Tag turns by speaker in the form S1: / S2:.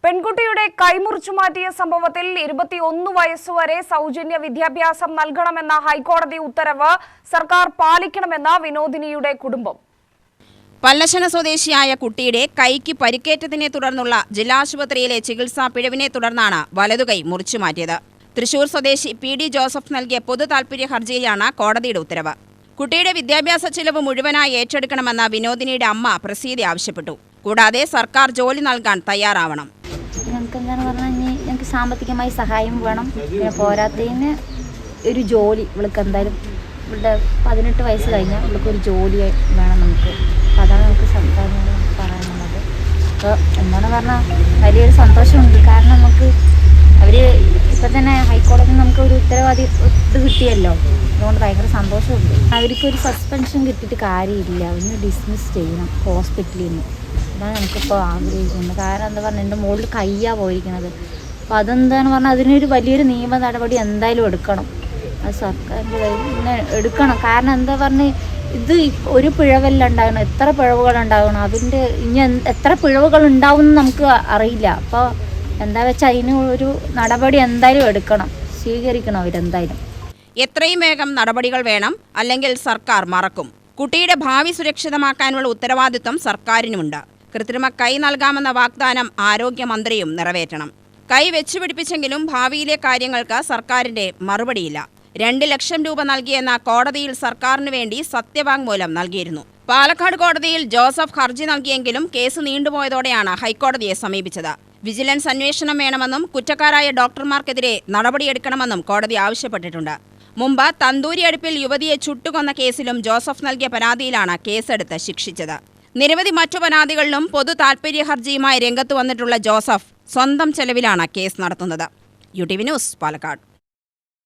S1: പെൺകുട്ടിയുടെ കൈമുറിച്ചു മാറ്റിയ സംഭവത്തിൽ 21 വയസ്സുവരെ സൗജന്യ വിദ്യാഭ്യാസം നൽകണമെന്ന ഹൈക്കോടതി ഉത്തരവ് സർക്കാർ പാലിക്കണമെന്ന് വിനോദിനിയുടെ കുടുംബം.
S2: പല്ലശ്ശന സ്വദേശിയായ കുട്ടിയുടെ കൈക്ക് പരിക്കേറ്റതിനെ തുടർന്നുള്ള ജില്ലാശുപത്രിയിലെ ചികിത്സാ പിഴവിനെ തുടർന്നാണ് വലതുകൈ മുറിച്ചു മാറ്റിയത്. തൃശൂർ സ്വദേശി PD ജോസഫ് നൽകിയ പൊതു താൽപര്യ ഹർജിയിലാണ് കോടതിയുടെ ഉത്തരവ്. കുട്ടിയുടെ വിദ്യാഭ്യാസ ചിലവ് മുഴുവനായി ഏറ്റെടുക്കണമെന്ന വിനോദിനിയുടെ അമ്മ പ്രസീതി ആവശ്യപ്പെട്ടു. കൂടാതെ സർക്കാർ ജോലി നൽകാൻ തയ്യാറാവണം.
S3: ഞങ്ങൾക്ക് എന്താണെന്ന് പറഞ്ഞാൽ ഞങ്ങൾക്ക് സാമ്പത്തികമായി സഹായം വേണം. പിന്നെ പോരാത്തതിന് ഒരു ജോലി ഇവൾക്ക് എന്തായാലും ഇവളുടെ 18 വയസ്സ് കഴിഞ്ഞാൽ ഇവൾക്ക് ഒരു ജോലി വേണം നമുക്ക്. അപ്പോൾ അതാണ് നമുക്ക് സർക്കാരിനോട് പറയാനുള്ളത്. അപ്പോൾ എന്താണ് പറഞ്ഞാൽ വലിയൊരു സന്തോഷമുണ്ട്. കാരണം നമുക്ക് അവർ ഇപ്പം തന്നെ ഹൈക്കോടതിയിൽ നമുക്ക് ഒരു ഉത്തരവാദി കിട്ടിയല്ലോ. അതുകൊണ്ട് ഭയങ്കര സന്തോഷമുണ്ട്. അവർക്കൊരു സസ്പെൻഷൻ കിട്ടിയിട്ട് കാര്യമില്ല, ഒന്ന് ഡിസ്മിസ് ചെയ്യണം ഹോസ്പിറ്റലിൽ നിന്ന്. അതാണ് എനിക്കിപ്പോൾ ആഗ്രഹിക്കുന്നത്. കാരണം എന്താ പറഞ്ഞാൽ എൻ്റെ മുകളിൽ കയ്യാണ് പോയിരിക്കുന്നത്. അപ്പോൾ അതെന്താന്ന് പറഞ്ഞാൽ അതിനൊരു വലിയൊരു നിയമ നടപടി എന്തായാലും എടുക്കണം. അത് സർക്കാരിൻ്റെ കയ്യിൽ നിന്ന് എടുക്കണം. കാരണം എന്താ പറഞ്ഞാൽ ഇത് ഒരു പിഴവല്ല ഉണ്ടാകണം, എത്ര പിഴവുകളുണ്ടാകണം, അതിൻ്റെ ഇനി എത്ര പിഴവുകൾ ഉണ്ടാവും എന്ന് നമുക്ക് അറിയില്ല. അപ്പോൾ എന്താ വെച്ചാൽ അതിന് ഒരു നടപടി എന്തായാലും എടുക്കണം, സ്വീകരിക്കണം അവരെന്തായാലും.
S2: എത്രയും വേഗം നടപടികൾ വേണം, അല്ലെങ്കിൽ സർക്കാർ മറക്കും. കുട്ടിയുടെ ഭാവി സുരക്ഷിതമാക്കാനുള്ള ഉത്തരവാദിത്വം സർക്കാരിനുമുണ്ട്. കൃത്രിമ കൈ നൽകാമെന്ന വാഗ്ദാനം ആരോഗ്യമന്ത്രിയും നിറവേറ്റണം. കൈ വെച്ചുപിടിപ്പിച്ചെങ്കിലും ഭാവിയിലെ കാര്യങ്ങൾക്ക് സർക്കാരിന്റെ മറുപടിയില്ല. 2 ലക്ഷം രൂപ നൽകിയെന്ന കോടതിയിൽ സർക്കാരിന് വേണ്ടി സത്യവാങ്മൂലം നൽകിയിരുന്നു. പാലക്കാട് കോടതിയിൽ ജോസഫ് ഹർജി നൽകിയെങ്കിലും കേസ് നീണ്ടുപോയതോടെയാണ് ഹൈക്കോടതിയെ സമീപിച്ചത്. വിജിലൻസ് അന്വേഷണം വേണമെന്നും കുറ്റക്കാരായ ഡോക്ടർമാർക്കെതിരെ നടപടിയെടുക്കണമെന്നും കോടതി ആവശ്യപ്പെട്ടിട്ടുണ്ട്. മുമ്പ് തന്തൂരി അടുപ്പിൽ യുവതിയെ ചുട്ടുകൊന്ന കേസിലും ജോസഫ് നൽകിയ പരാതിയിലാണ് കേസെടുത്ത് ശിക്ഷിച്ചത്. നിരവധി മറ്റു പരാതികളിലും പൊതു താൽപര്യ ഹർജിയുമായി രംഗത്ത് വന്നിട്ടുള്ള ജോസഫ് സ്വന്തം ചെലവിലാണ് കേസ് നടത്തുന്നത്. UTV news, Palakkad.